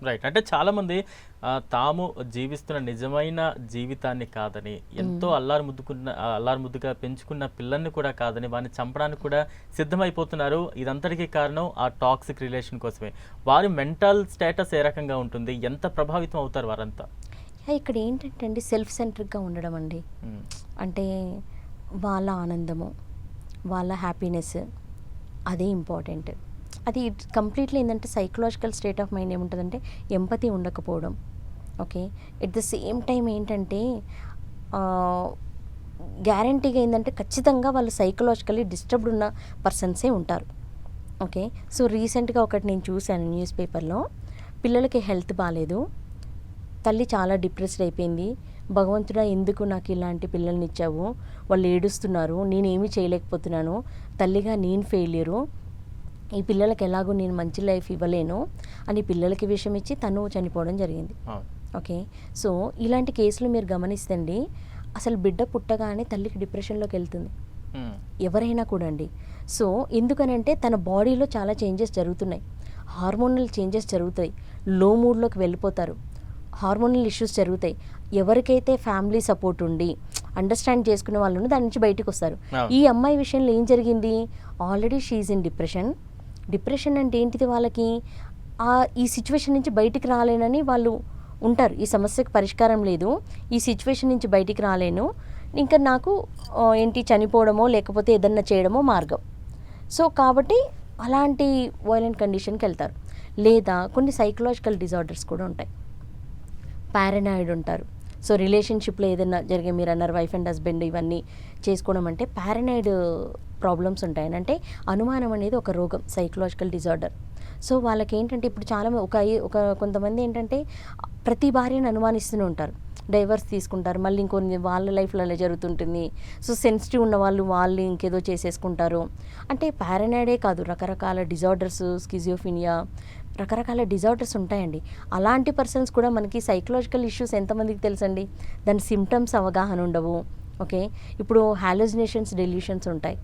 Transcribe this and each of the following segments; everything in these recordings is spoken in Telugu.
రైట్. అంటే చాలామంది తాము జీవిస్తున్న నిజమైన జీవితాన్ని కాదని, ఎంతో అల్లారు ముద్దుగా పెంచుకున్న పిల్లల్ని కూడా కాదని, వాడిని చంపడానికి కూడా సిద్ధమైపోతున్నారు. ఇదంతటికీ కారణం ఆ టాక్సిక్ రిలేషన్ కోసమే. వారి మెంటల్ స్టేటస్ ఏ రకంగా ఉంటుంది? ఎంత ప్రభావితం అవుతారు వారంతా? ఇక్కడ ఏంటంటే అండి, సెల్ఫ్ సెంట్రిక్గా ఉండడం అండి. అంటే వాళ్ళ ఆనందము, వాళ్ళ హ్యాపీనెస్, అదే ఇంపార్టెంట్. అది కంప్లీట్లీ ఏంటంటే సైకలాజికల్ స్టేట్ ఆఫ్ మైండ్ ఏముంటుందంటే ఎంపతి ఉండకపోవడం. Okay, at the same time ఏంటంటే గ్యారంటీగా ఏంటంటే ఖచ్చితంగా వాళ్ళు సైకలాజికల్లీ డిస్టర్బ్డ్ ఉన్న పర్సన్సే ఉంటారు. ఓకే, సో రీసెంట్గా ఒకటి నేను చూశాను న్యూస్ పేపర్లో. పిల్లలకి హెల్త్ బాగాలేదు, తల్లి చాలా డిప్రెస్డ్ అయిపోయింది. భగవంతుడా, ఎందుకు నాకు ఇలాంటి పిల్లల్ని ఇచ్చావు, వాళ్ళు ఏడుస్తున్నారు, నేనేమీ చేయలేకపోతున్నాను, తల్లిగా నేను ఫెయిల్యూరు, ఈ పిల్లలకి ఎలాగో నేను మంచి లైఫ్ ఇవ్వలేను అని పిల్లలకి విషయం ఇచ్చి తను చనిపోవడం జరిగింది. ఓకే, సో ఇలాంటి కేసులు మీరు గమనిస్తండి, అసలు బిడ్డ పుట్టగానే తల్లికి డిప్రెషన్లోకి వెళ్తుంది ఎవరైనా కూడా అండి. సో ఎందుకనంటే తన బాడీలో చాలా చేంజెస్ జరుగుతున్నాయి, హార్మోనల్ చేంజెస్ జరుగుతాయి, లో మూడ్లోకి వెళ్ళిపోతారు, హార్మోనల్ ఇష్యూస్ జరుగుతాయి. ఎవరికైతే ఫ్యామిలీ సపోర్ట్ ఉండి అండర్స్టాండ్ చేసుకునే వాళ్ళు దాని నుంచి బయటకు వస్తారు. ఈ అమ్మాయి విషయంలో ఏం జరిగింది, already she in depression. Depression అంటే ఏంటిది, వాళ్ళకి ఈ సిచ్యువేషన్ నుంచి బయటికి రాలేనని వాళ్ళు ఉంటారు. ఈ సమస్యకు పరిష్కారం లేదు, ఈ సిచ్యువేషన్ నుంచి బయటికి రాలేను, ఇంకా నాకు ఏంటి చనిపోవడమో లేకపోతే ఏదన్నా చేయడమో మార్గం. సో కాబట్టి అలాంటి వైలెంట్ కండిషన్కి వెళ్తారు. లేదా కొన్ని సైకలాజికల్ డిజార్డర్స్ కూడా ఉంటాయి. పారనాయిడ్ ఉంటారు. సో రిలేషన్షిప్లో ఏదైనా జరిగే, మీరు అన్నారు వైఫ్ అండ్ హస్బెండ్ ఇవన్నీ చేసుకోవడం అంటే పారనాయిడ్ ప్రాబ్లమ్స్ ఉంటాయి. అంటే అనుమానం అనేది ఒక రోగం, సైకలాజికల్ డిజార్డర్. సో వాళ్ళకి ఏంటంటే ఇప్పుడు చాలా కొంతమంది ఏంటంటే ప్రతి భార్యను అనుమానిస్తూనే ఉంటారు, డైవర్స్ తీసుకుంటారు, మళ్ళీ ఇంకొన్ని వాళ్ళ లైఫ్లో అలా జరుగుతుంటుంది. సో సెన్సిటివ్ ఉన్న వాళ్ళు ఇంకేదో చేసేసుకుంటారు. అంటే పారనాయిడే కాదు, రకరకాల డిజార్డర్స్, స్కిజోఫినియా, రకరకాల డిజార్డర్స్ ఉంటాయండి. అలాంటి పర్సన్స్ కూడా మనకి సైకలాజికల్ ఇష్యూస్ ఎంతమందికి తెలుసండి, దాని సిమ్టమ్స్ అవగాహన ఉండవు. ఓకే, ఇప్పుడు హాలోజినేషన్స్, డెల్యూషన్స్ ఉంటాయి,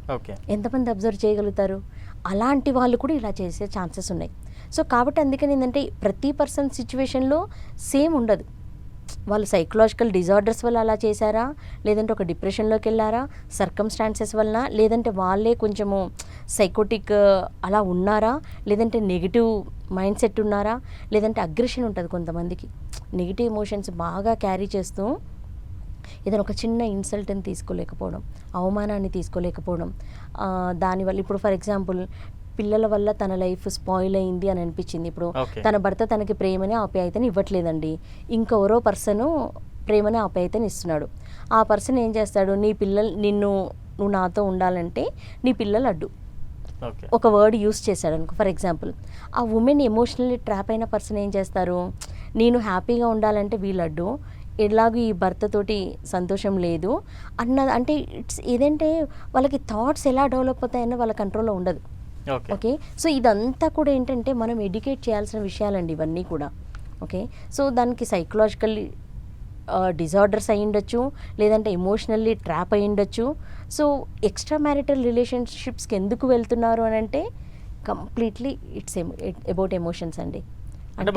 ఎంతమంది అబ్జర్వ్ చేయగలుగుతారు? అలాంటి వాళ్ళు కూడా ఇలా చేసే ఛాన్సెస్ ఉన్నాయి. సో కాబట్టి అందుకని ఏంటంటే ప్రతి పర్సన్ సిచ్యువేషన్లో సేమ్ ఉండదు. వాళ్ళు సైకలాజికల్ డిజార్డర్స్ వల్ల అలా చేశారా, లేదంటే ఒక డిప్రెషన్లోకి వెళ్ళారా, సర్కమ్స్టాన్సెస్ వలన, లేదంటే వాళ్ళే కొంచెము సైకోటిక్ అలా ఉన్నారా, లేదంటే నెగిటివ్ మైండ్ సెట్ ఉన్నారా, లేదంటే అగ్రెషన్ ఉంటుంది కొంతమందికి, నెగిటివ్ ఎమోషన్స్ బాగా క్యారీ చేస్తూ ఏదైనా ఒక చిన్న ఇన్సల్ట్ని తీసుకోలేకపోవడం, అవమానాన్ని తీసుకోలేకపోవడం, దానివల్ల ఇప్పుడు ఫర్ ఎగ్జాంపుల్ పిల్లల వల్ల తన లైఫ్ స్పాయిల్ అయింది అని అనిపించింది. ఇప్పుడు తన భర్త తనకి ప్రేమని ఆప్యాయతని ఇవ్వట్లేదండి, ఇంకెవరో పర్సను ప్రేమని ఆప్యాయతని ఇస్తున్నాడు. ఆ పర్సన్ ఏం చేస్తాడు, నువ్వు నాతో ఉండాలంటే నీ పిల్లలు అడ్డు, ఒక వర్డ్ యూస్ చేశాడు అనుకో ఫర్ ఎగ్జాంపుల్. ఆ ఉమెన్ ఎమోషనల్లీ ట్రాప్ అయిన పర్సన్ ఏం చేస్తారు, నేను హ్యాపీగా ఉండాలంటే వీళ్ళడ్డు, ఎలాగూ ఈ భర్తతోటి సంతోషం లేదు అంటే ఇట్స్ ఏదంటే వాళ్ళకి థాట్స్ ఎలా డెవలప్ అవుతాయన్న వాళ్ళ కంట్రోల్లో ఉండదు. ఓకే, సో ఇదంతా కూడా ఏంటంటే మనం ఎడ్యుకేట్ చేయాల్సిన విషయాలండి ఇవన్నీ కూడా. ఓకే, సో దానికి సైకలాజికల్ డిజార్డర్స్ అయి ఉండొచ్చు, లేదంటే ఎమోషనల్లీ ట్రాప్ అయి ఉండొచ్చు. సో ఎక్స్ట్రా మ్యారిటల్ రిలేషన్షిప్స్కి ఎందుకు వెళ్తున్నారు అని అంటే కంప్లీట్లీ ఇట్స్ అబౌట్ ఎమోషన్స్ అండి. అంటే